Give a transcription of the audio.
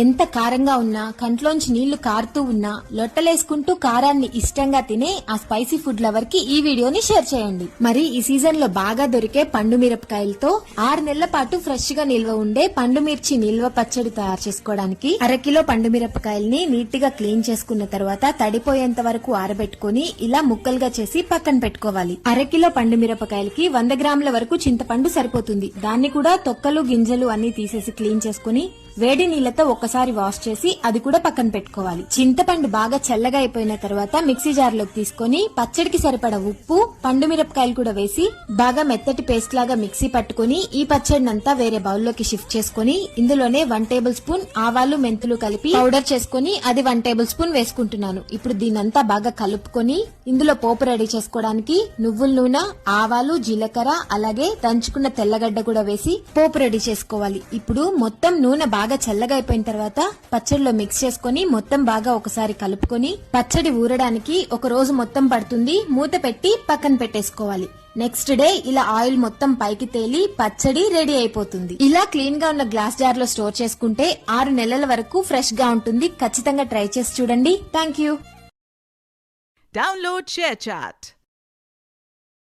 ఎంత కారంగా ఉన్నా, కంట్లోంచి నీళ్లు కారుతూ ఉన్నా, లొట్టలేసుకుంటూ కారాన్ని ఇష్టంగా తినే ఆ స్పైసీ ఫుడ్ లవర్ కి ఈ వీడియోని షేర్ చేయండి. మరి ఈ సీజన్ లో బాగా దొరికే పండు మిరపకాయలతో 6 నెలల పాటు ఫ్రెష్ గా నిల్వ ఉండే పండు మిర్చి నిల్వ పచ్చడి తయారు చేసుకోవడానికి అరకిలో పండు మిరపకాయల్ని నీట్ గా క్లీన్ చేసుకున్న తర్వాత తడిపోయేంత వరకు ఆరబెట్టుకుని ఇలా ముక్కలుగా చేసి పక్కన పెట్టుకోవాలి. అరకిలో పండు మిరపకాయలకి 100 గ్రాముల వరకు చింతపండు సరిపోతుంది. దాన్ని కూడా తొక్కలు గింజలు అన్ని తీసేసి క్లీన్ చేసుకుని వేడి నీళ్లతో ఒక్కసారి వాష్ చేసి అది కూడా పక్కన పెట్టుకోవాలి. చింతపండు బాగా చల్లగా అయిపోయిన తర్వాత మిక్సీ జార్ లోకి తీసుకుని పచ్చడికి సరిపడ ఉప్పు, పండు మిరపకాయలు కూడా వేసి బాగా మెత్తటి పేస్ట్ లాగా మిక్సీ పట్టుకుని ఈ పచ్చడినంతా వేరే బౌల్లోకి షిఫ్ట్ చేసుకుని ఇందులోనే 1 టేబుల్ స్పూన్ ఆవాలు మెంతులు కలిపి పౌడర్ చేసుకుని అది 1 టేబుల్ స్పూన్ వేసుకుంటున్నాను. ఇప్పుడు దీనంతా బాగా కలుపుకొని ఇందులో పోపు రెడీ చేసుకోవడానికి నువ్వుల నూనె, ఆవాలు, జీలకర్ర అలాగే దంచుకున్న తెల్లగడ్డ కూడా వేసి పోపు రెడీ చేసుకోవాలి. ఇప్పుడు మొత్తం నూనె బాగా చల్లగా అయిపోయిన తర్వాత పచ్చడిలో మిక్స్ చేసుకుని మొత్తం బాగా ఒకసారి కలుపుకొని పచ్చడి ఊరడానికి ఒక రోజు మొత్తం పడుతుంది. మూత పెట్టి పక్కన పెట్టేసుకోవాలి. నెక్స్ట్ డే ఇలా ఆయిల్ మొత్తం పైకి తేలి పచ్చడి రెడీ అయిపోతుంది. ఇలా క్లీన్ గా ఉన్న గ్లాస్ జార్ లో స్టోర్ చేసుకుంటే 6 నెలల వరకు ఫ్రెష్ గా ఉంటుంది. ఖచ్చితంగా ట్రై చేసి చూడండి. Thank you. Download ShareChat.